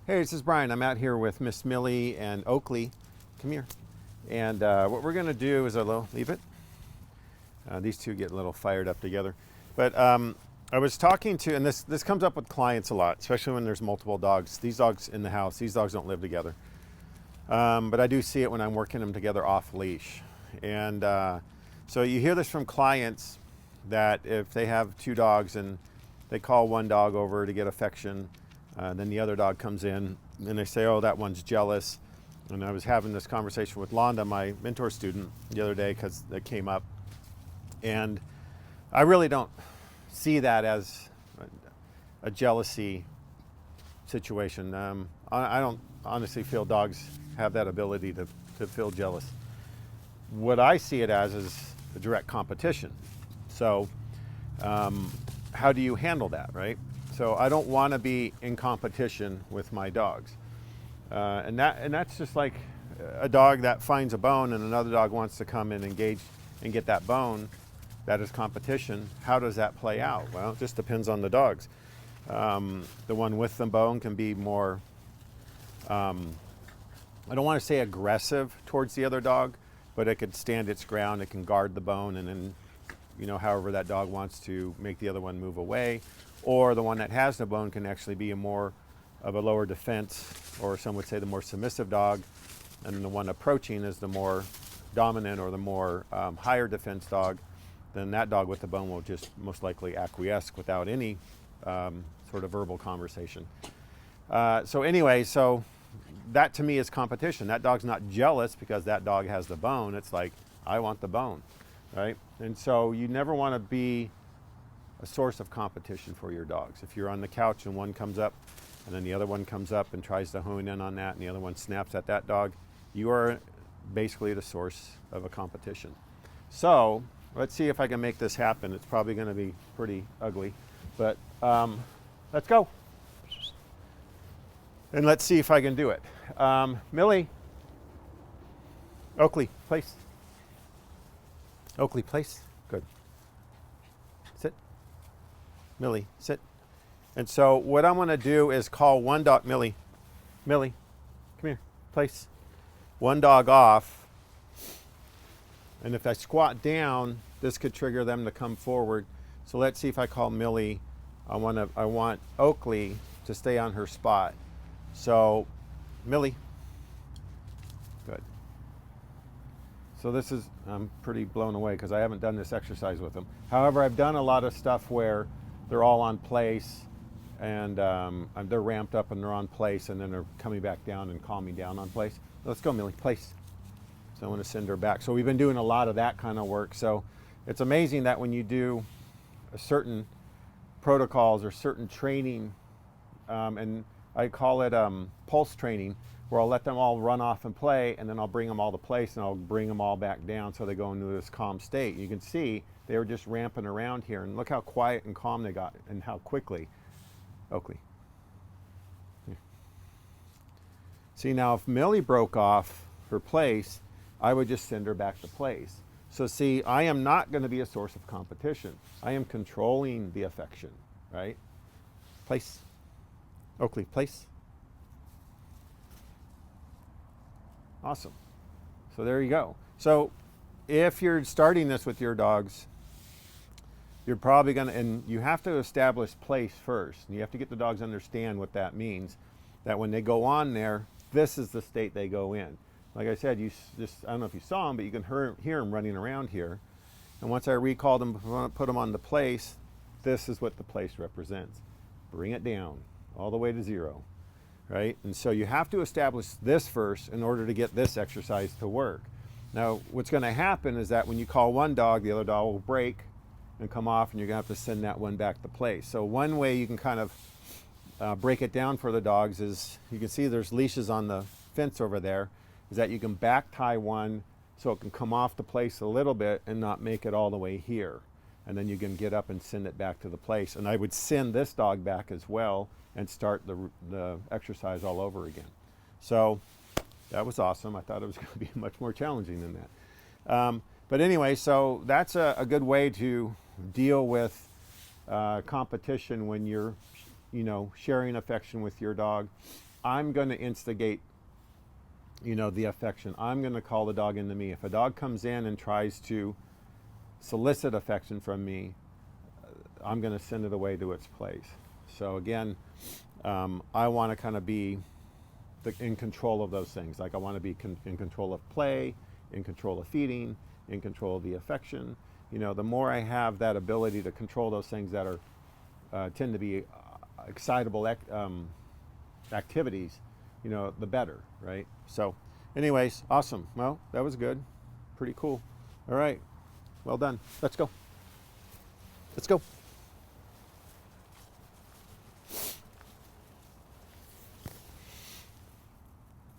Hey, this is Brian. I'm out here with Miss Millie and Oakley. Come here. And what we're going to do is leave it. These two get a little fired up together. But I was talking to, and this comes up with clients a lot, especially when there's multiple dogs. These dogs in the house, these dogs don't live together. But I do see it when I'm working them together off leash. And so you hear this from clients that if they have two dogs and they call one dog over to get affection, then the other dog comes in and they say, oh, that one's jealous. And I was having this conversation with Londa, my mentor student, the other day because it came up. And I really don't see that as a jealousy situation. I don't honestly feel dogs have that ability to feel jealous. What I see it as is a direct competition. So how do you handle that, right? So I don't want to be in competition with my dogs. And that's just like a dog that finds a bone and another dog wants to come and engage and get that bone. That is competition. How does that play out? Well, it just depends on the dogs. The one with the bone can be more, I don't want to say aggressive towards the other dog, but it could stand its ground. It can guard the bone, and then, however that dog wants to make the other one move away. Or the one that has the bone can actually be a more of a lower defense, or some would say the more submissive dog, and the one approaching is the more dominant or the more higher defense dog. Then that dog with the bone will just most likely acquiesce without any sort of verbal conversation. So that to me is competition. That dog's not jealous because that dog has the bone. It's like, I want the bone, right? And so you never want to be a source of competition for your dogs. If you're on the couch and one comes up and then the other one comes up and tries to hone in on that and the other one snaps at that dog, you are basically the source of a competition. So let's see if I can make this happen. It's probably going to be pretty ugly, but let's go. And let's see if I can do it. Millie. Oakley, place. Oakley, place. Good. Sit. Millie, sit. And so what I'm going to do is call one dog. Millie, come here, place. One dog off. And if I squat down, this could trigger them to come forward. So let's see if I call Millie. I want Oakley to stay on her spot. So, Millie. Good. So this is, I'm pretty blown away because I haven't done this exercise with them. However, I've done a lot of stuff where they're all on place and they're ramped up and they're on place and then they're coming back down and calming down on place. Let's go, Millie, place. So I want to send her back. So we've been doing a lot of that kind of work. So it's amazing that when you do a certain protocols or certain training, and I call it pulse training, where I'll let them all run off and play, and then I'll bring them all to place, and I'll bring them all back down so they go into this calm state. You can see they were just ramping around here, and look how quiet and calm they got, and how quickly. Oakley. Here. See, now if Millie broke off her place, I would just send her back to place. So see, I am not going to be a source of competition. I am controlling the affection, right? Place. Oakley, place. Awesome. So there you go. So if you're starting this with your dogs, you're probably going to, and you have to establish place first. And you have to get the dogs to understand what that means, that when they go on there, this is the state they go in. Like I said, I don't know if you saw them, but you can hear them running around here. And once I recall them, put them on the place, this is what the place represents. Bring it down all the way to 0, right? And so you have to establish this first in order to get this exercise to work. Now, what's going to happen is that when you call one dog, the other dog will break and come off, and you're going to have to send that one back to place. So one way you can kind of break it down for the dogs is, you can see there's leashes on the fence over there, is that you can back tie one so it can come off the place a little bit and not make it all the way here. And then you can get up and send it back to the place. And I would send this dog back as well and start the exercise all over again. So that was awesome. I thought it was going to be much more challenging than that. But anyway, so that's a good way to deal with competition when you're, sharing affection with your dog. I'm going to instigate, the affection. I'm going to call the dog into me. If a dog comes in and tries to solicit affection from me, I'm going to send it away to its place. So again, I want to kind of be in control of those things. Like I want to be in control of play, in control of feeding, in control of the affection. The more I have that ability to control those things that are tend to be excitable activities, the better, right? So, anyways, awesome. Well, that was good. Pretty cool. All right. Well done. Let's go. Let's go.